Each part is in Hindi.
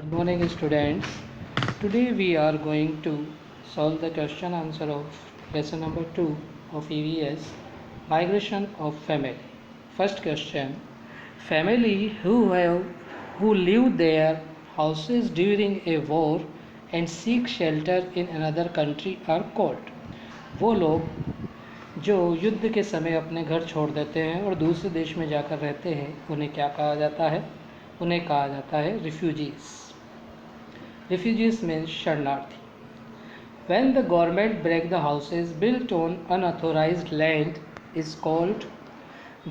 Good morning, students. Today we are going to solve the question answer of lesson number 2 of EVS, Migration of Family. First question: Family who leave their houses during a war and seek shelter in another country are called. वो लोग जो युद्ध के समय अपने घर छोड़ देते हैं और दूसरे देश में जाकर रहते हैं, उन्हें क्या कहा जाता है? उन्हें कहा जाता है रिफ्यूजीज. Refugees means शरणार्थी. When the government break the houses built on unauthorized land is called.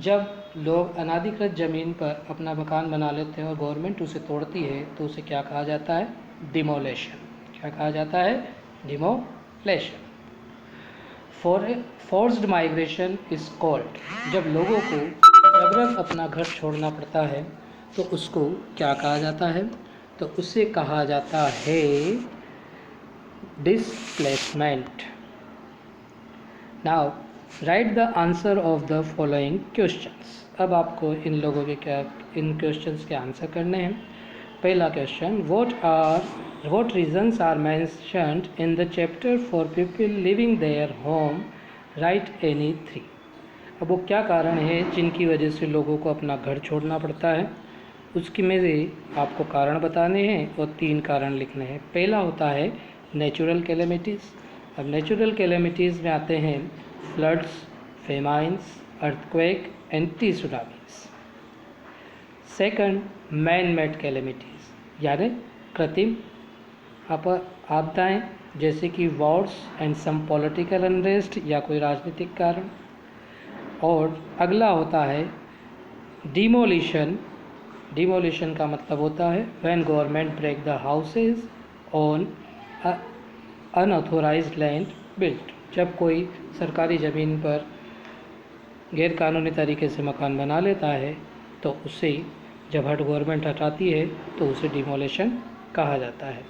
जब लोग अनाधिकृत ज़मीन पर अपना मकान बना लेते हैं और गवर्नमेंट उसे तोड़ती है तो उसे क्या कहा जाता है? डिमोलेशन. क्या कहा जाता है? Demolition. Forced migration is called. जब लोगों को जबरन अपना घर छोड़ना पड़ता है तो उसको क्या कहा जाता है? तो उसे कहा जाता है displacement. Now right the answer of the following questions. अब आपको इन लोगों के इन क्वेश्चंस के आंसर करने हैं. पहला question: what reasons are mentioned in the chapter for people leaving their home? Write any three. अब वो क्या कारण है जिनकी वजह से लोगों को अपना घर छोड़ना पड़ता है? उसकी में से आपको कारण बताने हैं और 3 कारण लिखने हैं. पहला होता है नेचुरल कैलेमिटीज़. अब नेचुरल कैलेमिटीज़ में आते हैं floods, famines, earthquake and tsunamis. Second, man made calamities यानी कृत्रिम आपदाएँ जैसे कि wars and some political unrest या कोई राजनीतिक कारण. और अगला होता है डिमोलिशन. डिमोलिशन का मतलब होता है when government break the houses on unauthorised land built. जब कोई सरकारी ज़मीन पर गैरकानूनी तरीके से मकान बना लेता है तो उसे जब गवर्नमेंट हटाती है तो उसे डिमोलिशन कहा जाता है.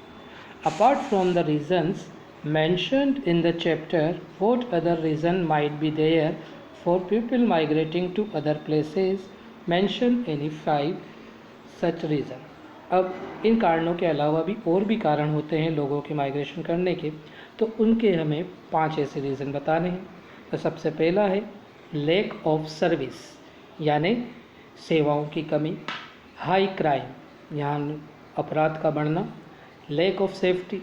Apart from the reasons mentioned in the chapter, what other reason might be there for people migrating to other places? Mention any 5 such reason. अब इन कारणों के अलावा भी और भी कारण होते हैं लोगों के माइग्रेशन करने के, तो उनके हमें 5 ऐसे रीज़न बताने हैं. तो सबसे पहला है लैक ऑफ सर्विस यानी सेवाओं की कमी. हाई क्राइम यहाँ अपराध का बढ़ना. लैक ऑफ सेफ्टी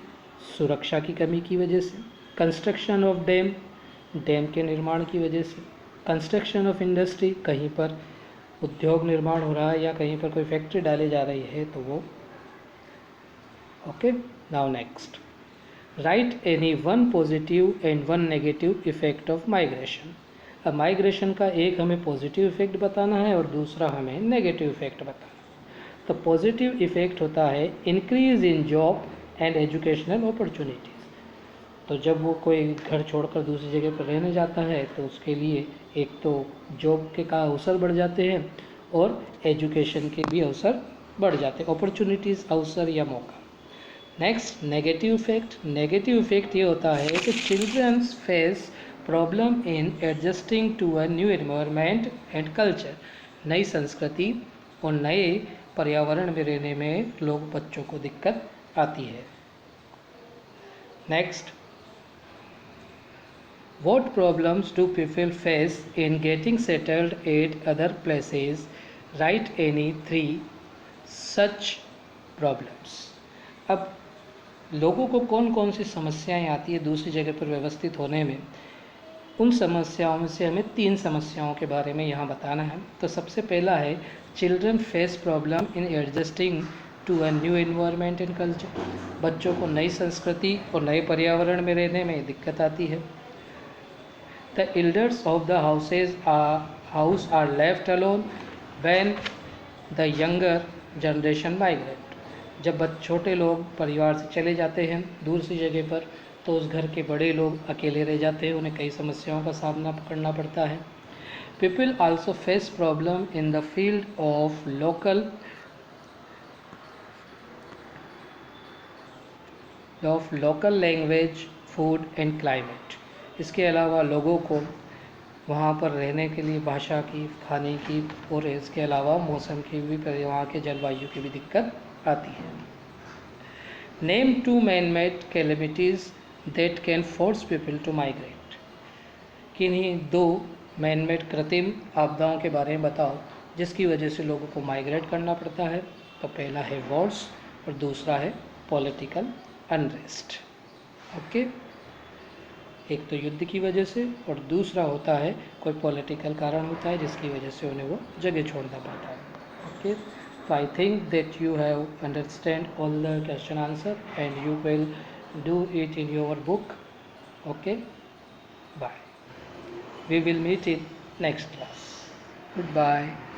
सुरक्षा की कमी की वजह से. कंस्ट्रक्शन ऑफ डैम डैम के निर्माण की वजह से. कंस्ट्रक्शन ऑफ इंडस्ट्री कहीं पर उद्योग निर्माण हो रहा है या कहीं पर कोई फैक्ट्री डाली जा रही है तो वो. Okay, now next right any 1 positive and 1 negative effect of migration. अब माइग्रेशन का एक हमें पॉजिटिव इफेक्ट बताना है और दूसरा हमें नेगेटिव इफेक्ट बताना है. तो पॉजिटिव इफेक्ट होता है increase in job and educational opportunities. तो जब वो कोई घर छोड़कर दूसरी जगह पर रहने जाता है तो उसके लिए एक तो जॉब के का अवसर बढ़ जाते हैं और एजुकेशन के भी अवसर बढ़ जाते हैं. अपॉर्चुनिटीज़, अवसर या मौका. Next negative effect. Negative effect ये होता है कि childrens face problem in adjusting to a new environment and culture. नई संस्कृति और नए पर्यावरण में रहने में बच्चों को दिक्कत आती है. Next, what problems do people face in getting settled at other places? Write any 3 such problems. अब लोगों को कौन कौन सी समस्याएं आती है दूसरी जगह पर व्यवस्थित होने में, उन समस्याओं में से हमें 3 समस्याओं के बारे में यहाँ बताना है. तो सबसे पहला है children face problem in adjusting to a new environment and culture. बच्चों को नई संस्कृति और नए पर्यावरण में रहने में दिक्कत आती है. The elders of the house are left alone when the younger generation migrate. जब छोटे लोग परिवार से चले जाते हैं दूसरी जगह पर तो उस घर के बड़े लोग अकेले रह जाते हैं, उन्हें कई समस्याओं का सामना करना पड़ता है. People also face problem in the field of local language, food and climate. इसके अलावा लोगों को वहाँ पर रहने के लिए भाषा की, खाने की और इसके अलावा मौसम की भी, वहाँ के जलवायु की भी दिक्कत आती है. Name 2 man made calamities that can force people to migrate. किन्हीं 2 मैन-मेड कृत्रिम आपदाओं के बारे में बताओ जिसकी वजह से लोगों को माइग्रेट करना पड़ता है। तो पहला है वॉर्स और दूसरा है पॉलिटिकल अनरेस्ट। ओके, एक तो युद्ध की वजह से और दूसरा होता है कोई पॉलिटिकल कारण होता है जिसकी वजह से उन्हें वो जगह छोड़ना पड़ता है। Okay, so I think that you have understand all the question answer and you will do it in your book. Okay, bye. We will meet in next class. Goodbye.